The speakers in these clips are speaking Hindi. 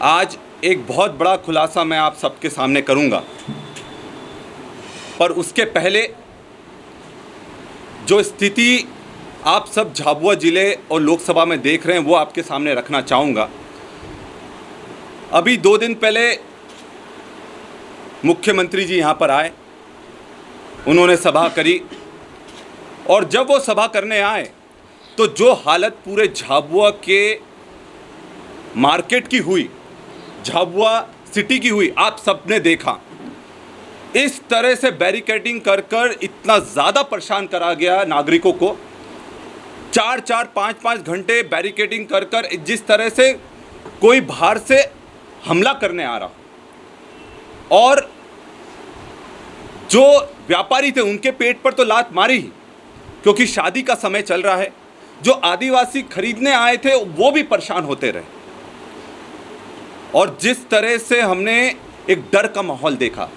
आज एक बहुत बड़ा खुलासा मैं आप सबके सामने करूंगा, पर उसके पहले जो स्थिति आप सब झाबुआ ज़िले और लोकसभा में देख रहे हैं वो आपके सामने रखना चाहूँगा। अभी 2 दिन पहले मुख्यमंत्री जी यहाँ पर आए, उन्होंने सभा करी और जब वो सभा करने आए तो जो हालत पूरे झाबुआ के मार्केट की हुई, झाबुआ सिटी की हुई, आप सबने देखा। इस तरह से बैरिकेडिंग कर कर इतना ज़्यादा परेशान करा गया नागरिकों को, 4-4, 5-5 घंटे बैरिकेडिंग कर कर जिस तरह से कोई बाहर से हमला करने आ रहा, और जो व्यापारी थे उनके पेट पर तो लात मारी ही, क्योंकि शादी का समय चल रहा है। जो आदिवासी खरीदने आए थे वो भी परेशान होते रहे, और जिस तरह से हमने एक डर का माहौल देखा,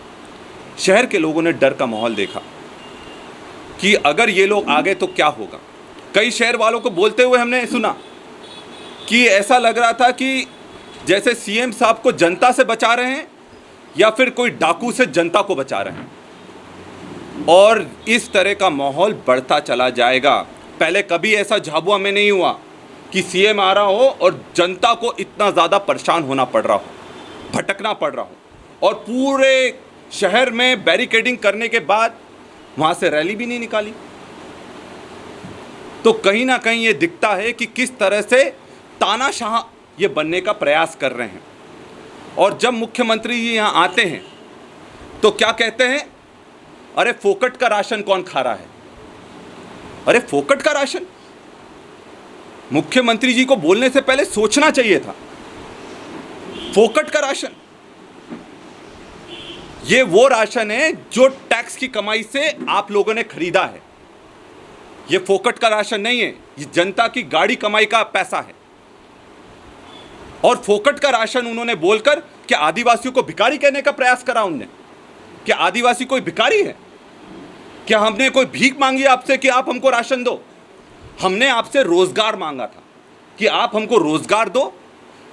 शहर के लोगों ने डर का माहौल देखा कि अगर ये लोग आ गए तो क्या होगा। कई शहर वालों को बोलते हुए हमने सुना कि ऐसा लग रहा था कि जैसे सीएम साहब को जनता से बचा रहे हैं या फिर कोई डाकू से जनता को बचा रहे हैं, और इस तरह का माहौल बढ़ता चला जाएगा। पहले कभी ऐसा झाबुआ में नहीं हुआ कि सीएम आ रहा हो और जनता को इतना ज़्यादा परेशान होना पड़ रहा हो, भटकना पड़ रहा हो, और पूरे शहर में बैरिकेडिंग करने के बाद वहाँ से रैली भी नहीं निकाली। तो कहीं ना कहीं ये दिखता है कि किस तरह से तानाशाह ये बनने का प्रयास कर रहे हैं। और जब मुख्यमंत्री जी यहाँ आते हैं तो क्या कहते हैं, अरे फोकट का राशन कौन खा रहा है। अरे फोकट का राशन, मुख्यमंत्री जी को बोलने से पहले सोचना चाहिए था। फोकट का राशन, ये वो राशन है जो टैक्स की कमाई से आप लोगों ने खरीदा है। ये फोकट का राशन नहीं है, ये जनता की गाड़ी कमाई का पैसा है। और फोकट का राशन उन्होंने बोलकर क्या आदिवासियों को भिखारी कहने का प्रयास करा उनने? क्या आदिवासी कोई भिखारी है? क्या हमने कोई भीख मांगी आपसे कि आप हमको राशन दो? हमने आपसे रोजगार मांगा था कि आप हमको रोजगार दो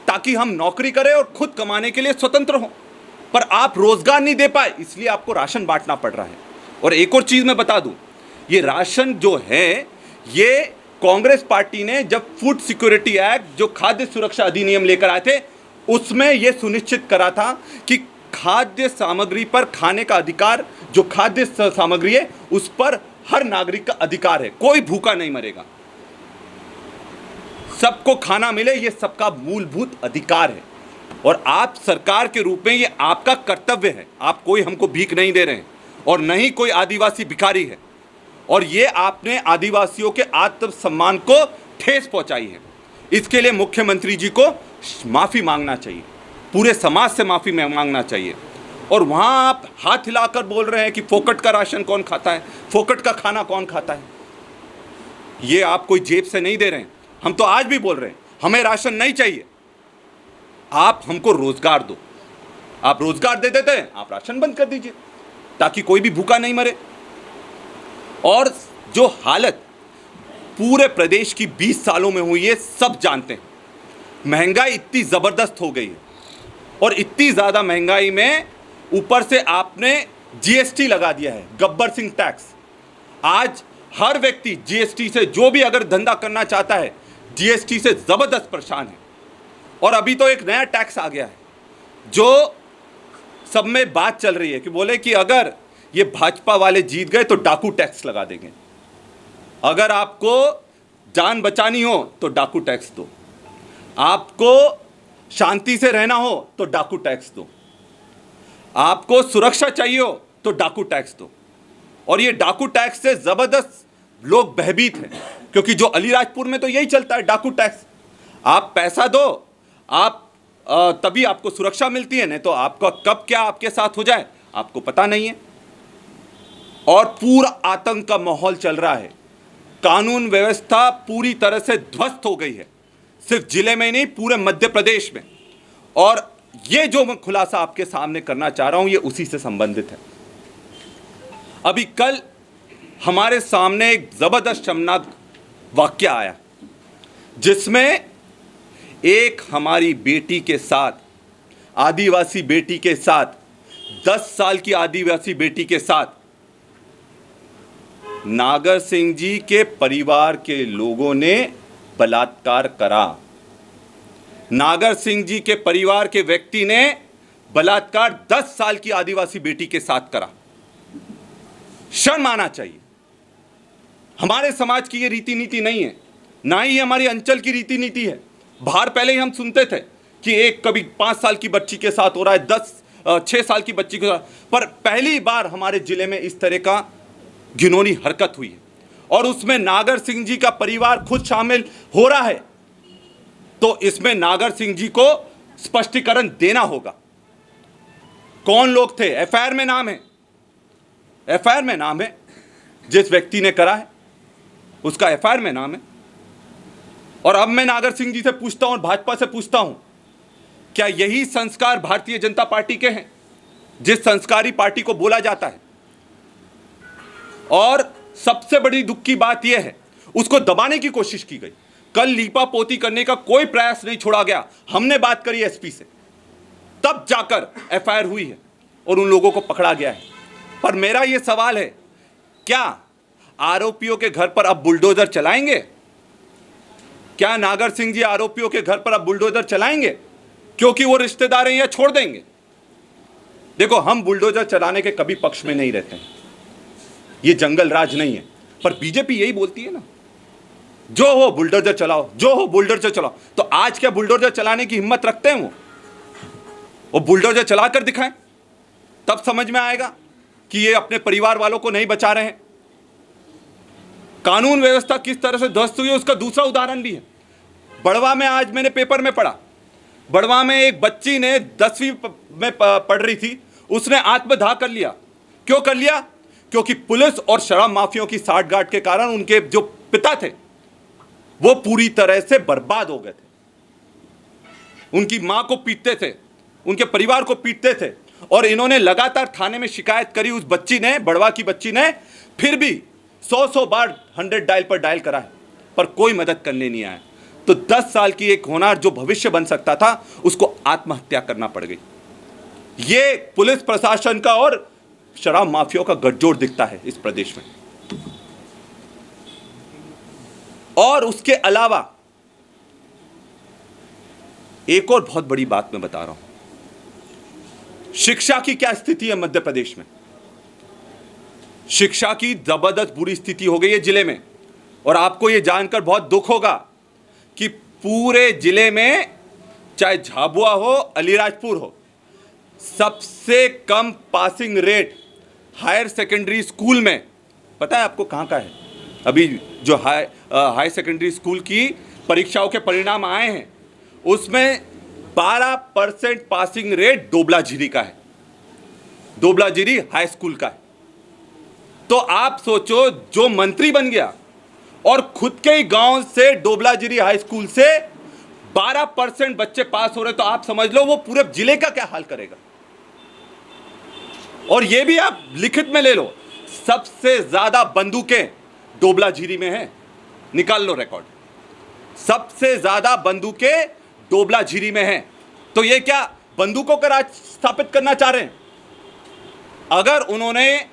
ताकि हम नौकरी करें और खुद कमाने के लिए स्वतंत्र हों, पर आप रोजगार नहीं दे पाए, इसलिए आपको राशन बांटना पड़ रहा है। और एक और चीज मैं बता दूं, ये राशन जो है, ये कांग्रेस पार्टी ने जब फूड सिक्योरिटी एक्ट, जो खाद्य सुरक्षा अधिनियम लेकर आए थे, उसमें यह सुनिश्चित करा था कि खाद्य सामग्री पर खाने का अधिकार, जो खाद्य सामग्री है उस पर हर नागरिक का अधिकार है, कोई भूखा नहीं मरेगा, सबको खाना मिले, ये सबका मूलभूत अधिकार है। और आप सरकार के रूप में ये आपका कर्तव्य है। आप कोई हमको भीख नहीं दे रहे हैं और नहीं कोई आदिवासी भिखारी है, और ये आपने आदिवासियों के आत्मसम्मान को ठेस पहुंचाई है। इसके लिए मुख्यमंत्री जी को माफ़ी मांगना चाहिए, पूरे समाज से माफ़ी मांगना चाहिए। और वहाँ आप हाथ हिलाकर बोल रहे हैं कि फोकट का राशन कौन खाता है, फोकट का खाना कौन खाता है। ये आप कोई जेब से नहीं दे रहे हैं। हम तो आज भी बोल रहे हैं, हमें राशन नहीं चाहिए, आप हमको रोजगार दो। आप रोजगार दे देते हैं, आप राशन बंद कर दीजिए ताकि कोई भी भूखा नहीं मरे। और जो हालत पूरे प्रदेश की 20 सालों में हुई है, सब जानते हैं। महंगाई इतनी ज़बरदस्त हो गई है, और इतनी ज़्यादा महंगाई में ऊपर से आपने जीएसटी लगा दिया है, गब्बर सिंह टैक्स। आज हर व्यक्ति जीएसटी से, जो भी अगर धंधा करना चाहता है, जीएसटी से ज़बरदस्त परेशान है। और अभी तो एक नया टैक्स आ गया है, जो सब में बात चल रही है कि बोले कि अगर ये भाजपा वाले जीत गए तो डाकू टैक्स लगा देंगे। अगर आपको जान बचानी हो तो डाकू टैक्स दो, आपको शांति से रहना हो तो डाकू टैक्स दो, आपको सुरक्षा चाहिए हो तो डाकू टैक्स दो। और ये डाकू टैक्स से ज़बरदस्त लोग भयभीत हैं, क्योंकि जो अलीराजपुर में तो यही चलता है, डाकू टैक्स। आप पैसा दो, आप तभी आपको सुरक्षा मिलती है, नहीं तो आपका कब क्या आपके साथ हो जाए आपको पता नहीं है। और पूरा आतंक का माहौल चल रहा है, कानून व्यवस्था पूरी तरह से ध्वस्त हो गई है, सिर्फ जिले में ही नहीं, पूरे मध्य प्रदेश में। और ये जो मैं खुलासा आपके सामने करना चाह रहा हूं, ये उसी से संबंधित है। अभी कल हमारे सामने एक जबरदस्त शर्मनाक वाकया आया, जिसमें एक हमारी बेटी के साथ आदिवासी बेटी के साथ, 10 साल की आदिवासी बेटी के साथ नागर सिंह जी के परिवार के लोगों ने बलात्कार करा। नागर सिंह जी के परिवार के व्यक्ति ने बलात्कार 10 साल की आदिवासी बेटी के साथ करा। शर्म आना चाहिए। हमारे समाज की ये रीति नीति नहीं है, ना ही हमारी अंचल की रीति नीति है। बाहर पहले ही हम सुनते थे कि एक कभी 5 साल की बच्ची के साथ हो रहा है, 6 साल की बच्ची के साथ, पर पहली बार हमारे जिले में इस तरह का घिनौनी हरकत हुई है और उसमें नागर सिंह जी का परिवार खुद शामिल हो रहा है। तो इसमें नागर सिंह जी को स्पष्टीकरण देना होगा। कौन लोग थे? एफआईआर में नाम है, एफआईआर में नाम है। जिस व्यक्ति ने करा है उसका एफआईआर में नाम है। और अब मैं नागर सिंह जी से पूछता हूं और भाजपा से पूछता हूं, क्या यही संस्कार भारतीय जनता पार्टी के हैं, जिस संस्कारी पार्टी को बोला जाता है? और सबसे बड़ी दुख की बात यह है, उसको दबाने की कोशिश की गई। कल लीपा पोती करने का कोई प्रयास नहीं छोड़ा गया। हमने बात करी एसपी से, तब जाकर एफआईआर हुई है और उन लोगों को पकड़ा गया है। पर मेरा यह सवाल है, क्या आरोपियों के घर पर अब बुलडोजर चलाएंगे? क्या नागर सिंह जी आरोपियों के घर पर अब बुलडोजर चलाएंगे क्योंकि वो रिश्तेदार हैं, या छोड़ देंगे? देखो, हम बुलडोजर चलाने के कभी पक्ष में नहीं रहते हैं, ये जंगल राज नहीं है। पर बीजेपी यही बोलती है ना, जो हो बुलडोजर चलाओ, जो हो बुलडोजर चलाओ। तो आज क्या बुलडोजर चलाने की हिम्मत रखते हैं वो बुलडोजर चलाकर दिखाएं, तब समझ में आएगा कि ये अपने परिवार वालों को नहीं बचा रहे हैं। कानून व्यवस्था किस तरह से ध्वस्त हुई है उसका दूसरा उदाहरण भी है। बड़वा में आज मैंने पेपर में पढ़ा, बड़वा में एक बच्ची ने 10वीं में पढ़ रही थी, उसने आत्मदाह कर लिया। क्यों कर लिया? क्योंकि पुलिस और शराब माफियाओं की साठगांठ के कारण उनके जो पिता थे वो पूरी तरह से बर्बाद हो गए थे। उनकी मां को पीटते थे, उनके परिवार को पीटते थे, और इन्होंने लगातार थाने में शिकायत करी। उस बच्ची ने, बड़वा की बच्ची ने, फिर भी 100 बार 100 डायल पर डायल करा है, पर कोई मदद करने नहीं आया। तो 10 साल की एक होनहार जो भविष्य बन सकता था, उसको आत्महत्या करना पड़ गई। ये पुलिस प्रशासन का और शराब माफियाओं का गठजोड़ दिखता है इस प्रदेश में। और उसके अलावा एक और बहुत बड़ी बात मैं बता रहा हूं, शिक्षा की क्या स्थिति है मध्य प्रदेश में। शिक्षा की जबरदस्त बुरी स्थिति हो गई है जिले में। और आपको यह जानकर बहुत दुख होगा कि पूरे जिले में, चाहे झाबुआ हो, अलीराजपुर हो, सबसे कम passing rate higher secondary school में, पता है आपको कहां का है? अभी जो हाई सेकेंडरी स्कूल की परीक्षाओं के परिणाम आए हैं, उसमें 12% पासिंग रेट डोबलाझिरी का है, डोबलाझिरी हाई स्कूल का है। तो आप सोचो, जो मंत्री बन गया और खुद के ही गांव से डोबलाझिरी हाई स्कूल से 12% बच्चे पास हो रहे, तो आप समझ लो वो पूरे जिले का क्या हाल करेगा। और ये भी आप लिखित में ले लो, सबसे ज्यादा बंदूकें डोबलाझिरी में है, निकाल लो रिकॉर्ड। सबसे ज्यादा बंदूकें डोबलाझिरी में है। तो ये क्या बंदूकों का राज स्थापित करना चाह रहे हैं? अगर उन्होंने,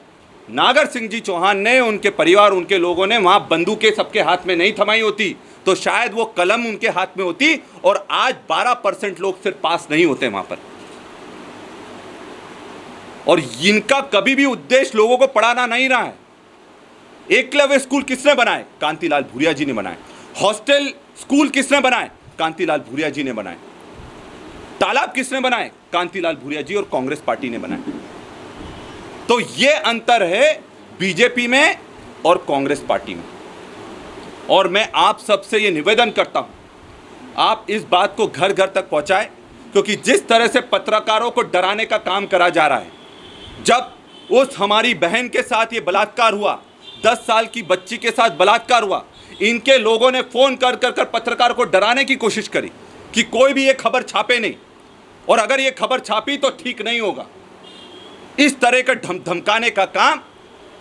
नागर सिंह जी चौहान ने, उनके परिवार, उनके लोगों ने वहां बंदूकें सबके हाथ में नहीं थमाई होती, तो शायद वो कलम उनके हाथ में होती और आज 12% लोग सिर्फ पास नहीं होते वहां पर। और इनका कभी भी उद्देश्य लोगों को पढ़ाना नहीं रहा है। एकलव्य स्कूल किसने बनाए? कांतिलाल भूरिया जी ने बनाए। हॉस्टल स्कूल किसने बनाए? कांतिलाल भूरिया जी ने बनाए। तालाब किसने बनाए? कांतिलाल भूरिया जी और कांग्रेस पार्टी ने बनाए। तो ये अंतर है बीजेपी में और कांग्रेस पार्टी में। और मैं आप सबसे ये निवेदन करता हूं, आप इस बात को घर घर तक पहुंचाएं, क्योंकि जिस तरह से पत्रकारों को डराने का काम करा जा रहा है, जब उस हमारी बहन के साथ ये बलात्कार हुआ, 10 साल की बच्ची के साथ बलात्कार हुआ, इनके लोगों ने फोन कर कर पत्रकार को डराने की कोशिश करी कि कोई भी ये खबर छापे नहीं, और अगर ये खबर छापी तो ठीक नहीं होगा। इस तरह का धमकाने का काम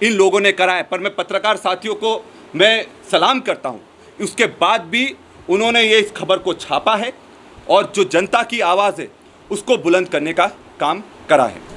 इन लोगों ने करा है। पर मैं पत्रकार साथियों को मैं सलाम करता हूं, उसके बाद भी उन्होंने ये इस खबर को छापा है और जो जनता की आवाज़ है उसको बुलंद करने का काम करा है।